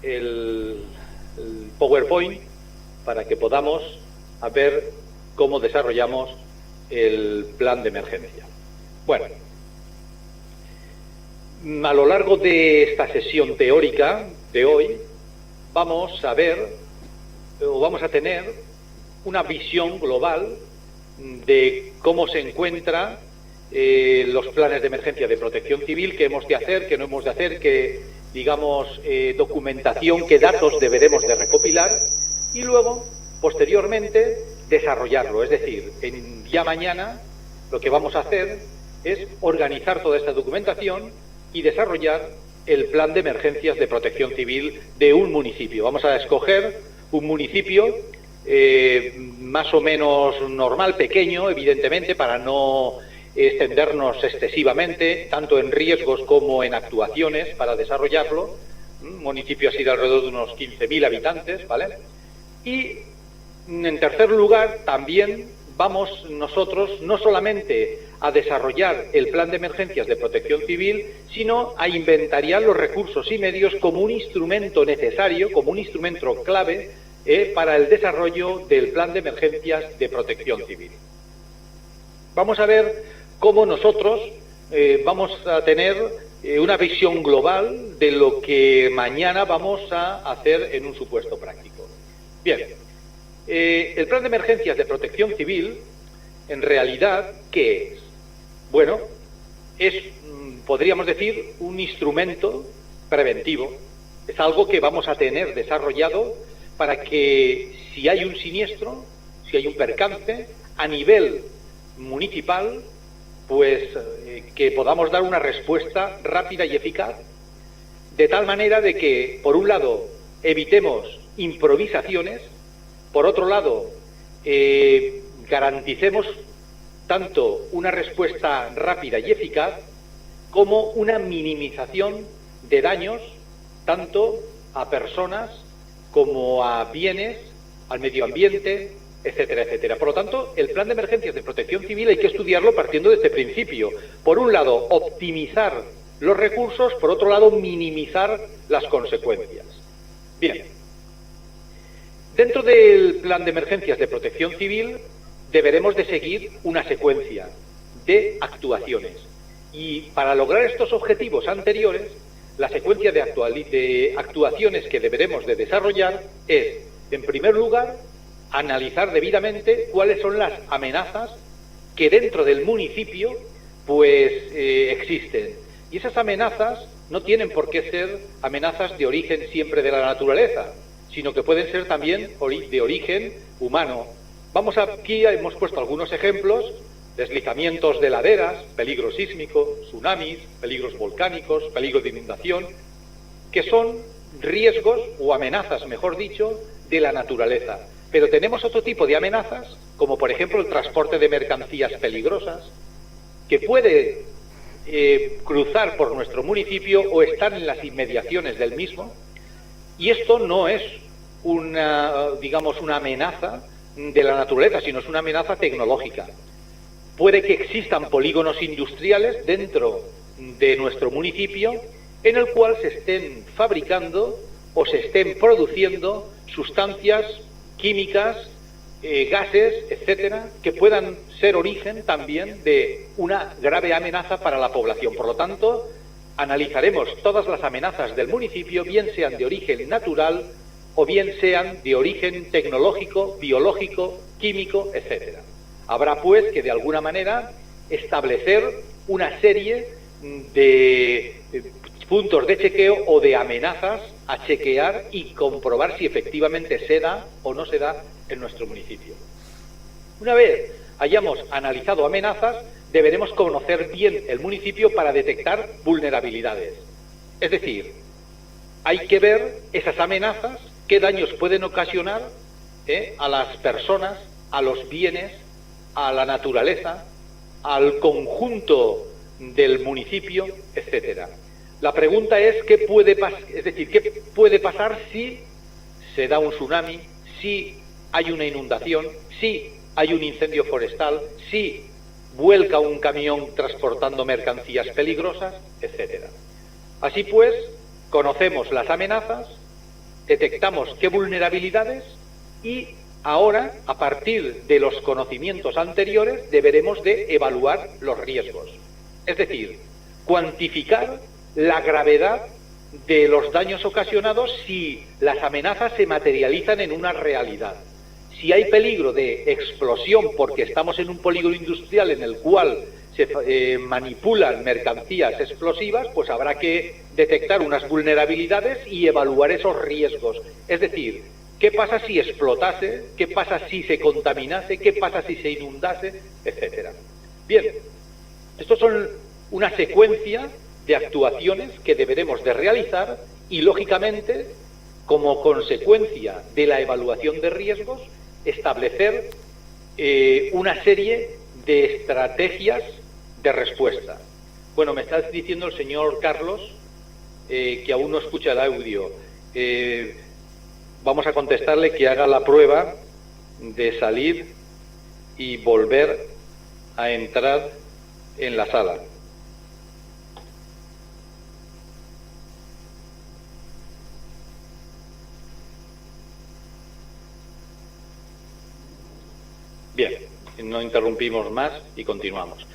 el PowerPoint para que podamos ver cómo desarrollamos el plan de emergencia. Bueno, a lo largo de esta sesión teórica de hoy vamos a ver, o vamos a tener, una visión global de cómo se encuentran los planes de emergencia de protección civil, qué hemos de hacer, qué no hemos de hacer, qué, digamos, documentación, qué datos deberemos de recopilar y luego, posteriormente, desarrollarlo. Es decir, ya mañana lo que vamos a hacer es organizar toda esta documentación y desarrollar el plan de emergencias de protección civil de un municipio. Vamos a escoger un municipio más o menos normal, pequeño, evidentemente, para no extendernos excesivamente, tanto en riesgos como en actuaciones para desarrollarlo. Un municipio así de alrededor de unos 15.000 habitantes, ¿vale? Y en tercer lugar, también vamos nosotros no solamente a desarrollar el plan de emergencias de protección civil, sino a inventariar los recursos y medios como un instrumento necesario, como un instrumento clave para el desarrollo del plan de emergencias de protección civil. Vamos a ver cómo nosotros vamos a tener una visión global de lo que mañana vamos a hacer en un supuesto práctico. Bien, el plan de emergencias de protección civil, en realidad, ¿qué es? Bueno, es, podríamos decir, un instrumento preventivo. Es algo que vamos a tener desarrollado para que, si hay un siniestro, si hay un percance, a nivel municipal, pues que podamos dar una respuesta rápida y eficaz, de tal manera de que, por un lado, evitemos improvisaciones, por otro lado, garanticemos tanto una respuesta rápida y eficaz como una minimización de daños tanto a personas como a bienes, al medio ambiente, etcétera, etcétera. Por lo tanto, el plan de emergencias de protección civil hay que estudiarlo partiendo de este principio. Por un lado, optimizar los recursos, por otro lado, minimizar las consecuencias. Bien. Dentro del plan de emergencias de protección civil deberemos de seguir una secuencia de actuaciones. Y para lograr estos objetivos anteriores, la secuencia de actuaciones que deberemos de desarrollar es, en primer lugar, analizar debidamente cuáles son las amenazas que dentro del municipio pues existen. Y esas amenazas no tienen por qué ser amenazas de origen siempre de la naturaleza, sino que pueden ser también de origen humano. Aquí hemos puesto algunos ejemplos: deslizamientos de laderas, peligro sísmico, tsunamis, peligros volcánicos, peligro de inundación, que son riesgos o amenazas, mejor dicho, de la naturaleza. Pero tenemos otro tipo de amenazas, como por ejemplo el transporte de mercancías peligrosas, que puede cruzar por nuestro municipio o estar en las inmediaciones del mismo, y esto no es digamos, una amenaza de la naturaleza, sino es una amenaza tecnológica. Puede que existan polígonos industriales dentro de nuestro municipio en el cual se estén fabricando o se estén produciendo sustancias químicas, gases, etcétera, que puedan ser origen también de una grave amenaza para la población. Por lo tanto, analizaremos todas las amenazas del municipio, bien sean de origen natural o bien sean de origen tecnológico, biológico, químico, etcétera. Habrá, pues, que de alguna manera establecer una serie de puntos de chequeo o de amenazas a chequear y comprobar si efectivamente se da o no se da en nuestro municipio. Una vez hayamos analizado amenazas, deberemos conocer bien el municipio para detectar vulnerabilidades. Es decir, hay que ver esas amenazas, qué daños pueden ocasionar a las personas, a los bienes, a la naturaleza, al conjunto del municipio, etcétera. La pregunta es qué puede pasar si se da un tsunami, si hay una inundación, si hay un incendio forestal, si vuelca un camión transportando mercancías peligrosas, etcétera. Así pues, conocemos las amenazas, detectamos qué vulnerabilidades y ahora, a partir de los conocimientos anteriores, deberemos de evaluar los riesgos. Es decir, cuantificar la gravedad de los daños ocasionados si las amenazas se materializan en una realidad. Si hay peligro de explosión porque estamos en un polígono industrial en el cual se manipulan mercancías explosivas, pues habrá que detectar unas vulnerabilidades y evaluar esos riesgos. Es decir, ¿qué pasa si explotase? ¿Qué pasa si se contaminase? ¿Qué pasa si se inundase? Etcétera. Bien, estos son una secuencia de actuaciones que deberemos de realizar y, lógicamente, como consecuencia de la evaluación de riesgos, establecer una serie de estrategias de respuesta. Bueno, me está diciendo el señor Carlos que aún no escucha el audio. Vamos a contestarle que haga la prueba de salir y volver a entrar en la sala. Bien, no interrumpimos más y continuamos.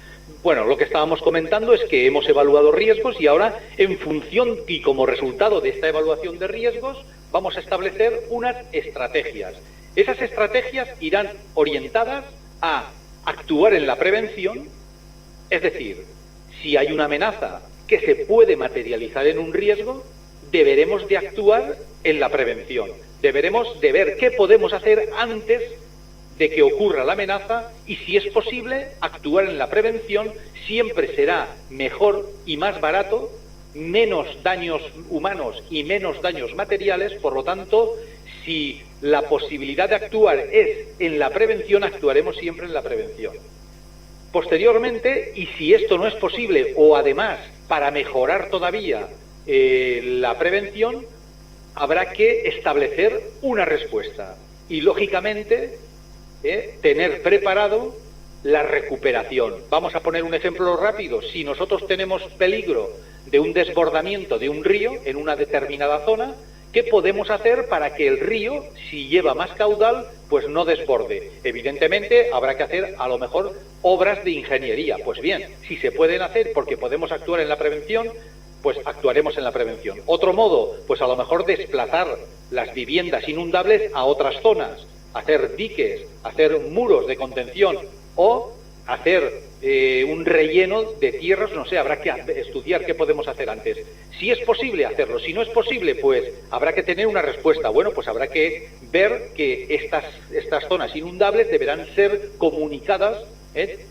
Bueno, lo que estábamos comentando es que hemos evaluado riesgos y ahora, en función y como resultado de esta evaluación de riesgos, vamos a establecer unas estrategias. Esas estrategias irán orientadas a actuar en la prevención, es decir, si hay una amenaza que se puede materializar en un riesgo, deberemos de actuar en la prevención. Deberemos de ver qué podemos hacer antes de que ocurra la amenaza y, si es posible, actuar en la prevención. Siempre será mejor y más barato, menos daños humanos y menos daños materiales. Por lo tanto, si la posibilidad de actuar es en la prevención, actuaremos siempre en la prevención. Posteriormente, y si esto no es posible, o además para mejorar todavía la prevención, habrá que establecer una respuesta y, lógicamente, tener preparado la recuperación. Vamos a poner un ejemplo rápido. Si nosotros tenemos peligro de un desbordamiento de un río en una determinada zona, ¿qué podemos hacer para que el río, si lleva más caudal, pues no desborde? Evidentemente habrá que hacer a lo mejor obras de ingeniería. Pues bien, si se pueden hacer porque podemos actuar en la prevención, pues actuaremos en la prevención. Otro modo, pues a lo mejor desplazar las viviendas inundables a otras zonas, hacer diques, hacer muros de contención o hacer un relleno de tierras, no sé, habrá que estudiar qué podemos hacer antes. Si es posible hacerlo, si no es posible, pues habrá que tener una respuesta. Bueno, pues habrá que ver que estas zonas inundables deberán ser comunicadas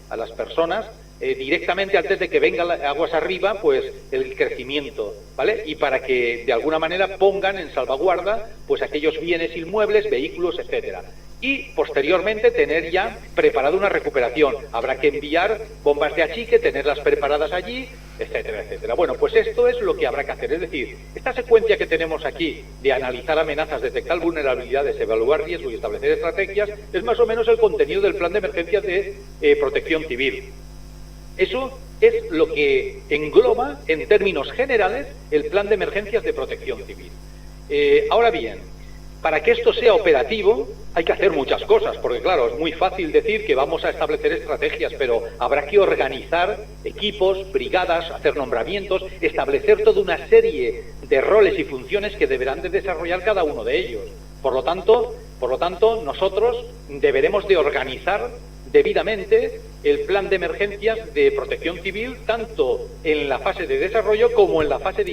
a las personas directamente antes de que vengan aguas arriba, pues el crecimiento, ¿vale? Y para que de alguna manera pongan en salvaguarda pues aquellos bienes inmuebles, vehículos, etcétera. Y posteriormente tener ya preparada una recuperación. Habrá que enviar bombas de achique, tenerlas preparadas allí, etcétera, etcétera. Bueno, pues esto es lo que habrá que hacer. Es decir, esta secuencia que tenemos aquí de analizar amenazas, detectar vulnerabilidades, evaluar riesgos y establecer estrategias es más o menos el contenido del plan de emergencias de protección civil. Eso es lo que engloba, en términos generales, el plan de emergencias de protección civil. Ahora bien, para que esto sea operativo hay que hacer muchas cosas, porque claro, es muy fácil decir que vamos a establecer estrategias, pero habrá que organizar equipos, brigadas, hacer nombramientos, establecer toda una serie de roles y funciones que deberán de desarrollar cada uno de ellos. Por lo tanto, nosotros deberemos de organizar debidamente el plan de emergencias de protección civil, tanto en la fase de desarrollo como en la fase de